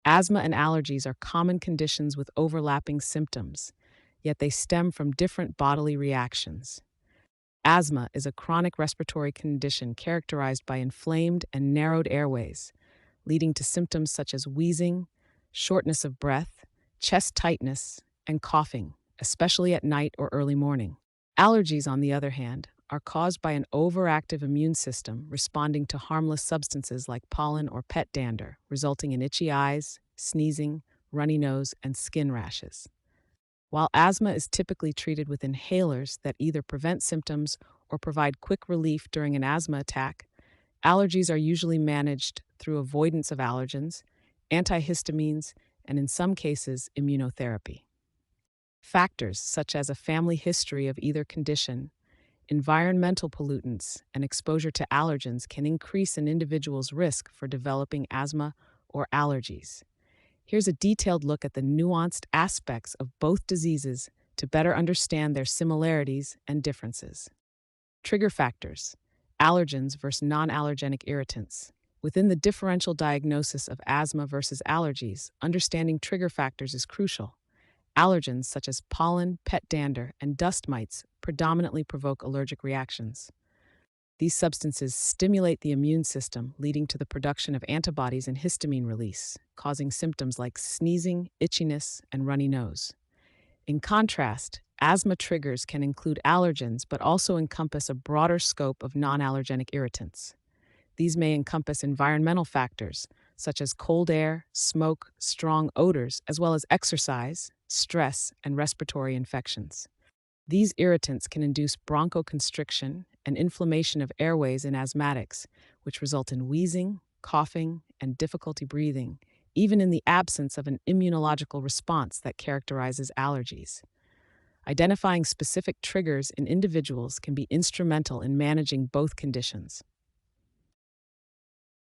Asthma and allergies are common conditions with overlapping symptoms, yet they stem from different bodily reactions. Asthma is a chronic respiratory condition characterized by inflamed and narrowed airways, leading to symptoms such as wheezing, shortness of breath, chest tightness, and coughing, especially at night or early morning. Allergies, on the other hand, are caused by an overactive immune system responding to harmless substances like pollen or pet dander, resulting in itchy eyes, sneezing, runny nose, and skin rashes. While asthma is typically treated with inhalers that either prevent symptoms or provide quick relief during an asthma attack, allergies are usually managed through avoidance of allergens, antihistamines, and in some cases, immunotherapy. Factors such as a family history of either condition, environmental pollutants, and exposure to allergens can increase an individual's risk for developing asthma or allergies. Here's a detailed look at the nuanced aspects of both diseases to better understand their similarities and differences. Trigger factors: allergens versus non-allergenic irritants. Within the differential diagnosis of asthma versus allergies, understanding trigger factors is crucial. Allergens such as pollen, pet dander, and dust mites predominantly provoke allergic reactions. These substances stimulate the immune system, leading to the production of antibodies and histamine release, causing symptoms like sneezing, itchiness, and runny nose. In contrast, asthma triggers can include allergens but also encompass a broader scope of non-allergenic irritants. These may encompass environmental factors, such as cold air, smoke, strong odors, as well as exercise, stress, and respiratory infections. These irritants can induce bronchoconstriction and inflammation of airways in asthmatics, which result in wheezing, coughing, and difficulty breathing, even in the absence of an immunological response that characterizes allergies. Identifying specific triggers in individuals can be instrumental in managing both conditions.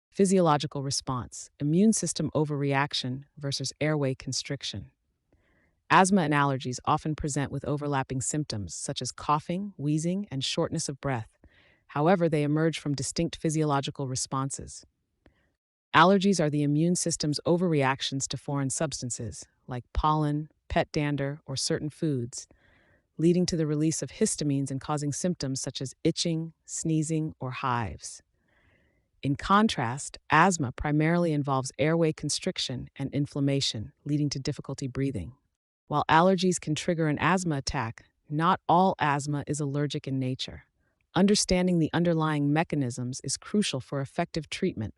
Physiological response: immune system overreaction versus airway constriction. Asthma and allergies often present with overlapping symptoms such as coughing, wheezing, and shortness of breath. However, they emerge from distinct physiological responses. Allergies are the immune system's overreactions to foreign substances, like pollen, pet dander, or certain foods, leading to the release of histamines and causing symptoms such as itching, sneezing, or hives. In contrast, asthma primarily involves airway constriction and inflammation, leading to difficulty breathing. While allergies can trigger an asthma attack, not all asthma is allergic in nature. Understanding the underlying mechanisms is crucial for effective treatment,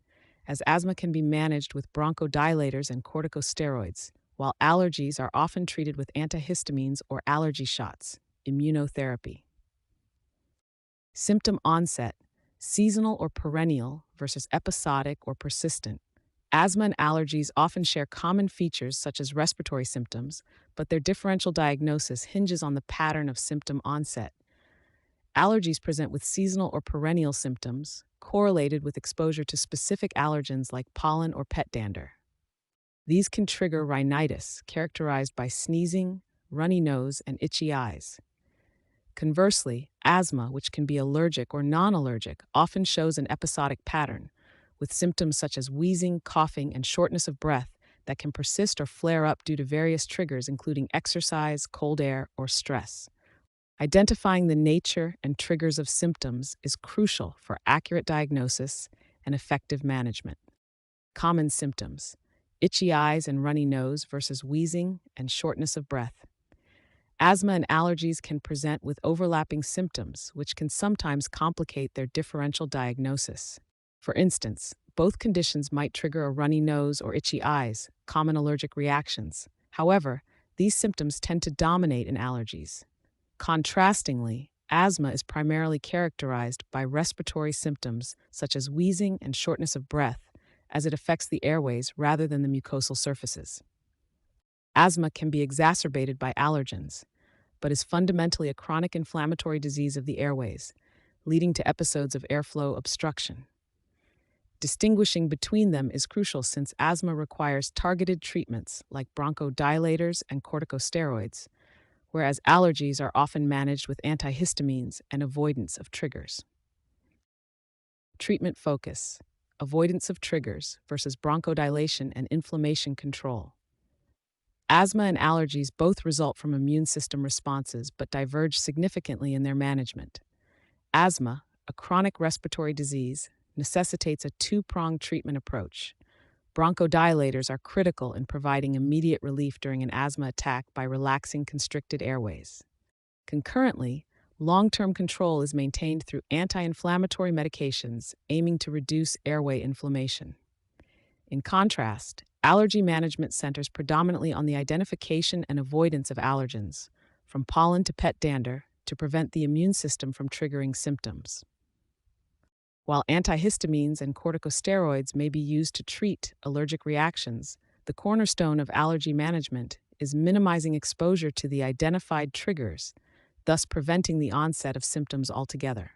as asthma can be managed with bronchodilators and corticosteroids, while allergies are often treated with antihistamines or allergy shots, immunotherapy. Symptom onset: seasonal or perennial versus episodic or persistent. Asthma and allergies often share common features such as respiratory symptoms, but their differential diagnosis hinges on the pattern of symptom onset. Allergies present with seasonal or perennial symptoms, correlated with exposure to specific allergens like pollen or pet dander. These can trigger rhinitis, characterized by sneezing, runny nose, and itchy eyes. Conversely, asthma, which can be allergic or non-allergic, often shows an episodic pattern, with symptoms such as wheezing, coughing, and shortness of breath that can persist or flare up due to various triggers including exercise, cold air, or stress. Identifying the nature and triggers of symptoms is crucial for accurate diagnosis and effective management. Common symptoms: itchy eyes and runny nose versus wheezing and shortness of breath. Asthma and allergies can present with overlapping symptoms, which can sometimes complicate their differential diagnosis. For instance, both conditions might trigger a runny nose or itchy eyes, common allergic reactions. However, these symptoms tend to dominate in allergies. Contrastingly, asthma is primarily characterized by respiratory symptoms such as wheezing and shortness of breath, as it affects the airways rather than the mucosal surfaces. Asthma can be exacerbated by allergens, but is fundamentally a chronic inflammatory disease of the airways, leading to episodes of airflow obstruction. Distinguishing between them is crucial since asthma requires targeted treatments like bronchodilators and corticosteroids, whereas allergies are often managed with antihistamines and avoidance of triggers. Treatment focus: avoidance of triggers versus bronchodilation and inflammation control. Asthma and allergies both result from immune system responses but diverge significantly in their management. Asthma, a chronic respiratory disease, necessitates a two-pronged treatment approach. Bronchodilators are critical in providing immediate relief during an asthma attack by relaxing constricted airways. Concurrently, long-term control is maintained through anti-inflammatory medications aiming to reduce airway inflammation. In contrast, allergy management centers predominantly on the identification and avoidance of allergens, from pollen to pet dander, to prevent the immune system from triggering symptoms. While antihistamines and corticosteroids may be used to treat allergic reactions, the cornerstone of allergy management is minimizing exposure to the identified triggers, thus preventing the onset of symptoms altogether.